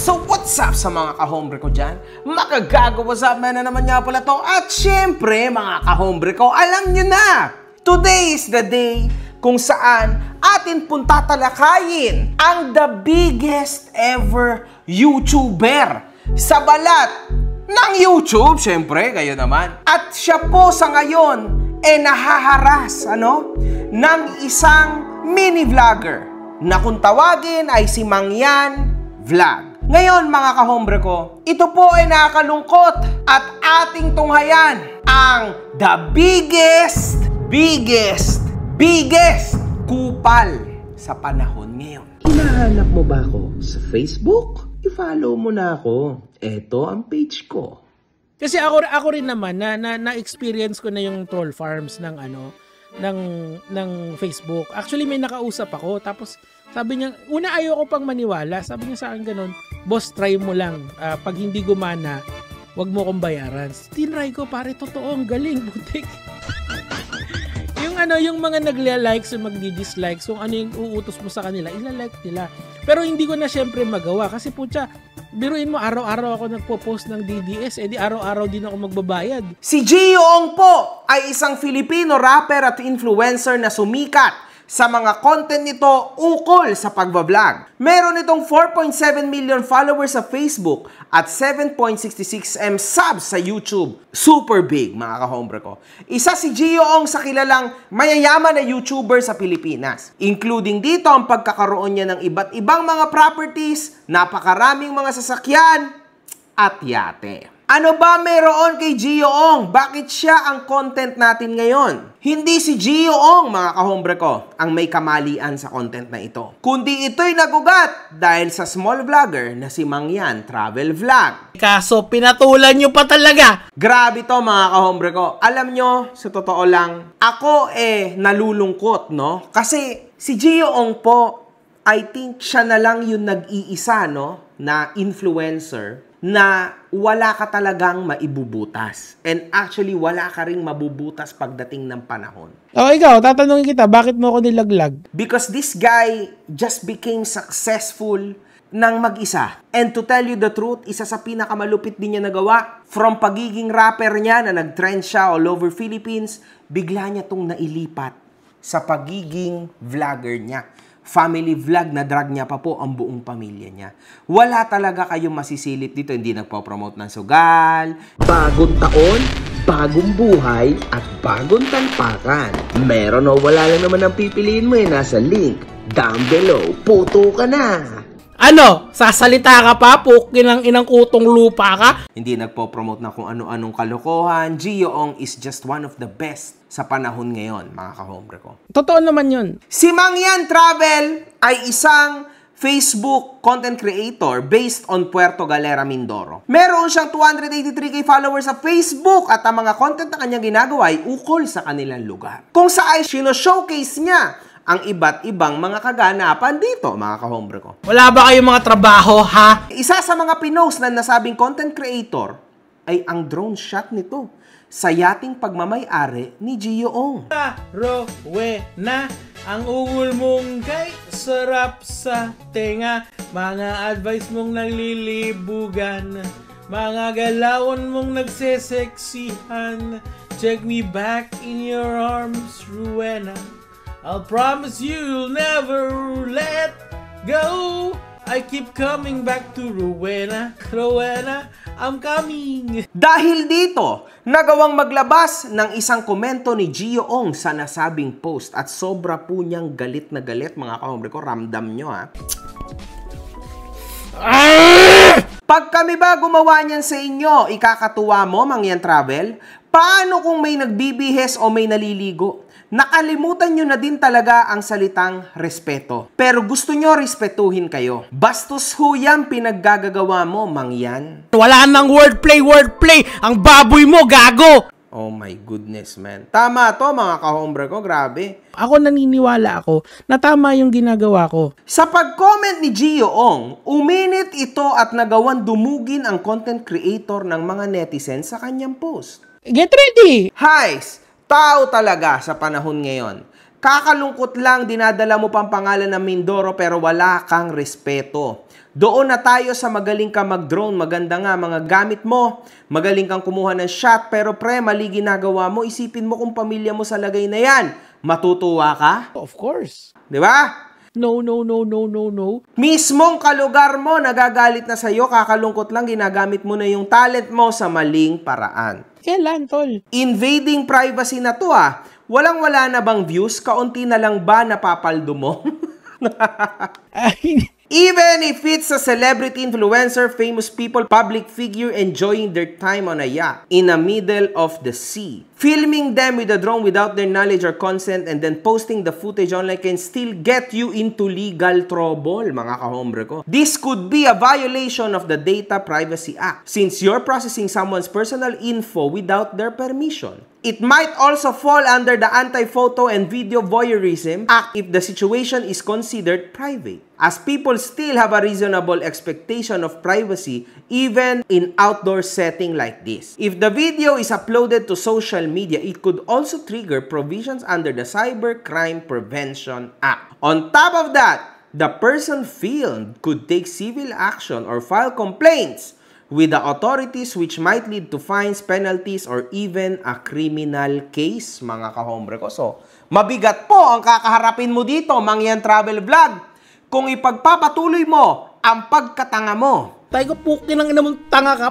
So what's up sa mga kahombre ko dyan? Makagago, what's up man na naman nga pala to. At syempre mga kahombre ko, alam nyo na, today is the day kung saan atin pong tatalakayin ang the biggest ever YouTuber sa balat ng YouTube, syempre, kayo naman. At siya po sa ngayon nahaharas, ng isang mini vlogger na kung tawagin ay si Mangyan Vlog. Ngayon mga kahombre ko, ito po ay nakakalungkot at ating tunghayan ang the biggest kupal sa panahon ngayon. Hinahanap mo ba ako sa Facebook? I-follow mo na ako. Ito ang page ko. Kasi ako rin naman na-experience ko na yung troll farms ng ng Facebook. Actually may nakausap ako tapos sabi niya, una ayoko pang maniwala. Sabi niya sa akin ganun, boss, try mo lang. Pag hindi gumana, wag mo kong bayaran. Tinry ko, pare, totoo, ang galing, butik. yung mga nagla-likes o magdi-dislikes, kung ano yung uutos mo sa kanila, ila-like nila. Pero hindi ko na syempre magawa kasi putya, biruin mo, araw-araw ako nagpo-post ng DDS, edi araw-araw din ako magbabayad. Si Gio Ong po ay isang Filipino rapper at influencer na sumikat sa mga content nito ukol sa pagbablog. Meron itong 4.7 million followers sa Facebook at 7.66M subs sa YouTube. Super big, mga kahombre ko. Isa si Gio Ong sa kilalang mayayaman na YouTuber sa Pilipinas. Including dito ang pagkakaroon niya ng iba't ibang mga properties, napakaraming mga sasakyan, at yate. Ano ba meron kay Gio Ong? Bakit siya ang content natin ngayon? Hindi si Gio Ong, mga kahombre ko, ang may kamalian sa content na ito. Kundi ito'y nagugat dahil sa small vlogger na si Mangyan Travel Vlog. Kaso pinatulan nyo pa talaga. Grabe to mga kahombre ko. Alam nyo, sa totoo lang, ako nalulungkot, no? Kasi si Gio Ong po, I think siya na lang yung nag-iisa, no? Na influencer na wala ka talagang maibubutas. And actually, wala ka ring mabubutas pagdating ng panahon. O ikaw, tatanungin kita, bakit mo ako nilaglag? Because this guy just became successful ng mag-isa. And to tell you the truth, isa sa pinakamalupit din niya nagawa, from pagiging rapper niya na nag-trend siya all over Philippines, bigla niya tong nailipat sa pagiging vlogger niya. Family vlog na drag niya pa po ang buong pamilya niya. Wala talaga kayong masisilip dito. Hindi nagpo-promote ng sugal. Bagong taon, bagong buhay, at bagong talpakan. Meron o wala lang naman ang pipiliin mo nasa link down below. Puto ka na! Ano? Sasalita ka pa? Pukin ang inang kutong lupa ka? Hindi nagpo-promote na kung ano-anong kalokohan. Gio Ong is just one of the best sa panahon ngayon, mga kahombre ko. Totoo naman yun. Si Mangyan Travel ay isang Facebook content creator based on Puerto Galera, Mindoro. Meron siyang 283k followers sa Facebook at ang mga content na kanyang ginagawa ay ukol sa kanilang lugar. Kung saan sino-showcase niya ang iba't ibang mga kaganapan dito, mga kahombre ko. Wala ba kayong mga trabaho, ha? Isa sa mga pinost na nasabing content creator ay ang drone shot nito sa yating pagmamay-ari ni Gio Ong. Rowena, ang ungol mong kay sarap sa tenga, mga advice mong naglilibugan, mga galawon mong nagseseksihan, check me back in your arms, Rowena. I'll promise you'll never let go. I keep coming back to Rowena. Rowena, I'm coming. Dahil dito, nagawang maglabas ng isang komento ni Gio Ong sa nasabing post at sobra po niyang galit na galit, mga kahombre ko. Ramdam nyo, ha? Pag kami ba gumawa niyan sa inyo, ikakatuwa mo, Mangyan Travel? Paano kung may nagbibihes o may naliligo? Nakalimutan nyo na din talaga ang salitang respeto. Pero gusto nyo respetuhin kayo. Bastos ho yan pinaggagawa mo, Mangyan. Wala nang wordplay. Ang baboy mo, gago! Oh my goodness, man. Tama to, mga kahombre ko. Grabe. Ako naniniwala ako na tama yung ginagawa ko. Sa pag-comment ni Gio Ong, uminit ito at nagawan dumugin ang content creator ng mga netizens sa kanyang post. Get ready! Highs! Tao talaga sa panahon ngayon. Kakalungkot lang, dinadala mo pang pangalan ng Mindoro pero wala kang respeto. Doon na tayo sa magaling ka mag-drone. Maganda nga mga gamit mo. Magaling kang kumuha ng shot pero pre, mali ginagawa mo. Isipin mo kung pamilya mo sa lagay na yan. Matutuwa ka? Of course. Di ba? No. Mismong kalugar mo nagagalit na sa'yo. Kakalungkot lang, ginagamit mo na yung talent mo sa maling paraan. Kailan, tol? Invading privacy na to ah. Walang-wala na bang views? Kaunti na lang ba napapaldo mo? Ay, Even if it's a celebrity, influencer, famous people, public figure enjoying their time on a yacht in the middle of the sea. Filming them with a drone without their knowledge or consent and then posting the footage online can still get you into legal trouble, mga kahombre ko. This could be a violation of the Data Privacy Act since you're processing someone's personal info without their permission. It might also fall under the Anti-Photo and Video Voyeurism Act if the situation is considered private, as people still have a reasonable expectation of privacy even in outdoor setting like this. If the video is uploaded to social media, it could also trigger provisions under the Cybercrime Prevention Act. On top of that, the person filmed could take civil action or file complaints with the authorities which might lead to fines, penalties, or even a criminal case, mga kahombre ko. So, mabigat po ang kakaharapin mo dito, Mangyan Travel Vlog, kung ipagpapatuloy mo ang pagkatanga mo. tayo pukin ang ina mong tanga ka.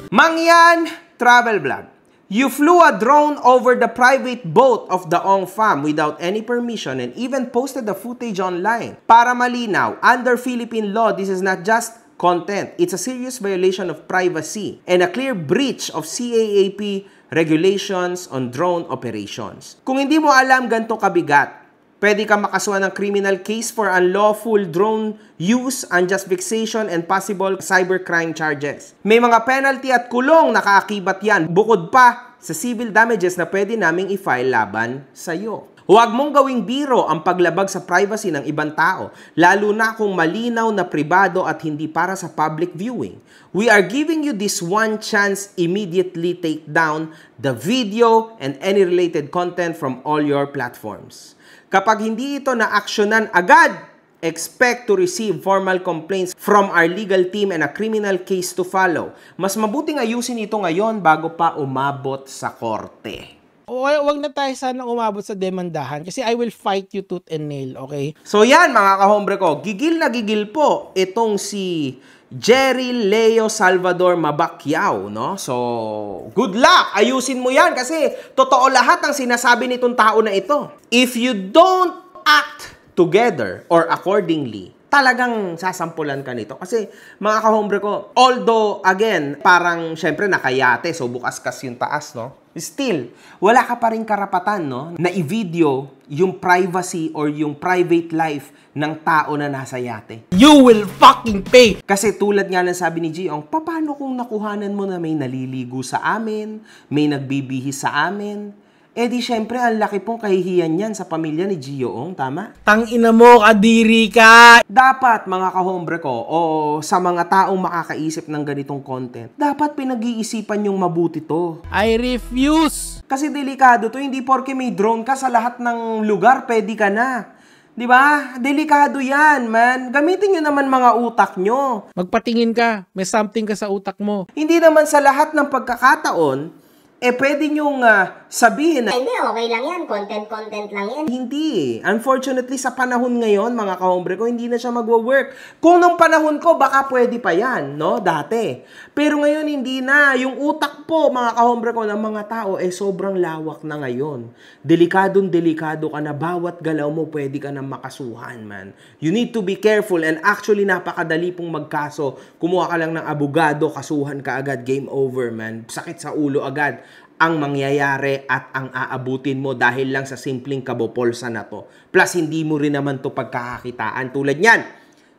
Mangyan Travel Vlog. You flew a drone over the private boat of the Ong Fam without any permission and even posted the footage online. Para malinaw, under Philippine law, this is not just content. It's a serious violation of privacy and a clear breach of CAAP regulations on drone operations. Kung hindi mo alam ganito kabigat, pwede kang makasuhan ng criminal case for unlawful drone use, unjust vexation, and possible cybercrime charges. May mga penalty at kulong na kaakibat yan, bukod pa sa civil damages na pwede naming i-file laban sa'yo. Huwag mong gawing biro ang paglabag sa privacy ng ibang tao, lalo na kung malinaw na pribado at hindi para sa public viewing. We are giving you this one chance. Immediately take down the video and any related content from all your platforms. Kapag hindi ito na-aksyonan agad, expect to receive formal complaints from our legal team and a criminal case to follow. Mas mabuting ayusin ito ngayon bago pa umabot sa korte. Wag na tayo sana umabot sa demandahan kasi I will fight you tooth and nail, okay? So yan mga kahombre ko, gigil na gigil po itong si Jerry Leo Salvador Mabacquiao, no? So, good luck! Ayusin mo yan kasi totoo lahat ang sinasabi nitong tao na ito. If you don't act together or accordingly, talagang sasampulan ka nito. Kasi, mga kahombre ko, although, again, parang, syempre, nakayate, so bukas kas yung taas, no? Still, wala ka pa rin karapatan, no? Na i-video yung privacy or yung private life ng tao na nasa yate. You will fucking pay! Kasi tulad nga ng sabi ni Giong, paano kung nakuhanan mo na may naliligo sa amin, may nagbibihis sa amin? Eh di syempre, ang laki pong kahihiyan yan sa pamilya ni Giong, tama? Tangina mo, kadiri ka! Dapat, mga kahombre ko, o sa mga taong makakaisip ng ganitong content, dapat pinag-iisipan yung mabuti to. I refuse! Kasi delikado to, hindi porke may drone ka sa lahat ng lugar, pwede ka na. Di ba? Delikado yan, man. Gamitin nyo naman mga utak nyo. Magpatingin ka, may something ka sa utak mo. Hindi naman sa lahat ng pagkakataon, pwede nyong sabihin na, Hindi, okay lang yan. Content lang yan. hindi. Unfortunately, sa panahon ngayon, mga kahombre ko, hindi na siya magwo-work. Kung nung panahon ko, baka pwede pa yan, no? Dati. Pero ngayon, hindi na. Yung utak po, mga kahombre ko, ng mga tao, sobrang lawak na ngayon. Delikadong-delikado ka na. Bawat galaw mo, pwede ka na makasuhan, man. You need to be careful. And actually, napakadali pong magkaso. Kumuha ka lang ng abogado, kasuhan ka agad, game over, man. Sakit sa ulo agad ang mangyayari at ang aabutin mo dahil lang sa simpleng kabopolsa na to. Plus, hindi mo rin naman to pagkakakitaan. Tulad niyan,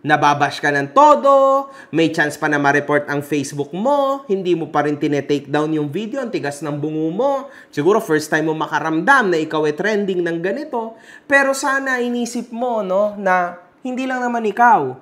nababash ka ng todo, may chance pa na ma-report ang Facebook mo, hindi mo pa rin tinetake down yung video, ang tigas ng bungo mo. Siguro first time mo makaramdam na ikaw trending ng ganito. Pero sana inisip mo, no, na hindi lang naman ikaw,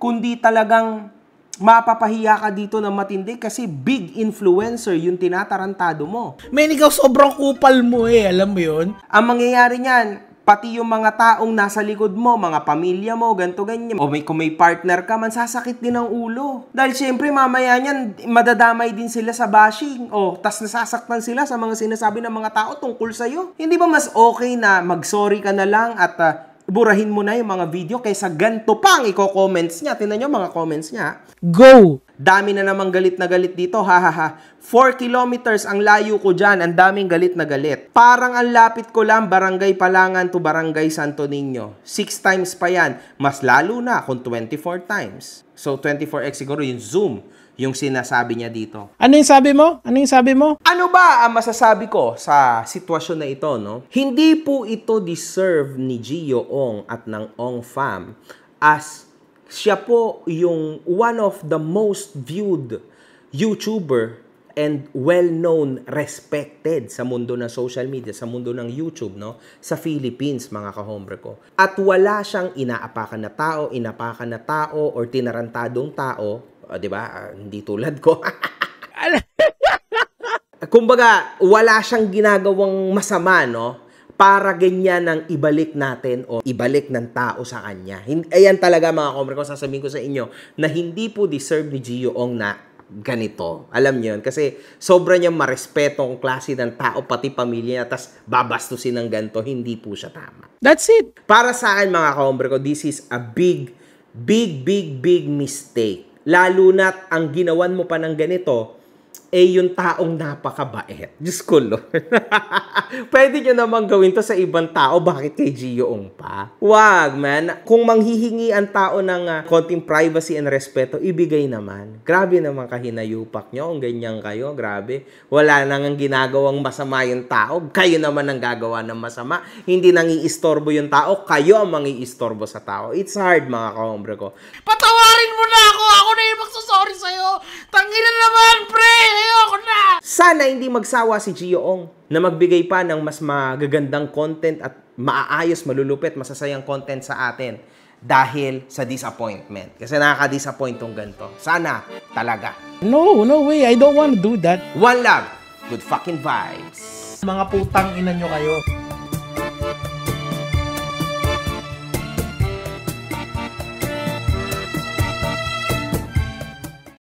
kundi talagang mapapahiya ka dito ng matindi kasi big influencer yung tinatarantado mo. Men, ikaw sobrang kupal mo alam mo yun? Ang mangyayari niyan, Pati yung mga taong nasa likod mo, mga pamilya mo, ganto ganyan. O kung may partner ka, mansasakit din ang ulo. Dahil syempre, mamaya niyan, madadamay din sila sa bashing. O, tas nasasaktan sila sa mga sinasabi ng mga tao tungkol sa'yo. Hindi ba mas okay na mag-sorry ka na lang at burahin mo na yung mga video kaysa ganto pang i-comments niya. Tingnan nyo mga comments niya. Go! Dami na namang galit na galit dito, hahaha. 4 kilometers ang layo ko dyan, ang daming galit na galit. Parang ang lapit ko lang, Barangay Palangan to Barangay Santo Niño. 6 times pa yan. Mas lalo na kung 24 times. So 24x siguro yung Zoom, yung sinasabi niya dito. Ano yung sabi mo? Ano yung sabi mo? Ano ba ang masasabi ko sa sitwasyon na ito, no? Hindi po ito deserve ni Gio Ong at ng Ong Fam as siya po yung one of the most viewed YouTuber and well-known, respected sa mundo ng social media, sa mundo ng YouTube, no? Sa Philippines, mga kahombre ko. At wala siyang inaapakan na tao, or tinarantadong tao, di ba? Hindi tulad ko. Kumbaga, wala siyang ginagawang masama, no? Para ganyan ang ibalik natin o ibalik ng tao sa kanya. Ayan talaga mga kombre ko, sasabihin ko sa inyo na hindi po deserve ni Gio Ong na ganito. Alam niyo yun? Kasi sobra niyang marespeto ang klase ng tao, pati pamilya niya, tas babastusin ng ganito. Hindi po siya tama. That's it. Para sa akin mga kombre ko, this is a big mistake. Lalo na't ang ginawan mo pa ng ganito, yung taong napakabait. Diyos ko, Lord. Pwede nyo naman gawin to sa ibang tao. Bakit kay Gio Ong pa? Wag, man. Kung manghihingi ang tao ng konting privacy and respeto, ibigay naman. Grabe naman kahinayupak nyo. Ang ganyan kayo. Grabe. Wala nang ginagawang masama yung tao. Kayo naman ang gagawa ng masama. Hindi nang iistorbo yung tao. Kayo ang mangiistorbo sa tao. It's hard, mga kahombre ko. Patawarin mo na ako! Ako na yung magsasorry sa'yo! Tangina naman, pre! Ayoko na! Sana hindi magsawa si Gio Ong na magbigay pa ng mas magagandang content at maaayos, malulupit, masasayang content sa atin dahil sa disappointment. Kasi nakaka-disappoint tong ganito. Sana talaga. No way. I don't want to do that. One love. Good fucking vibes. Mga putang ina nyo kayo.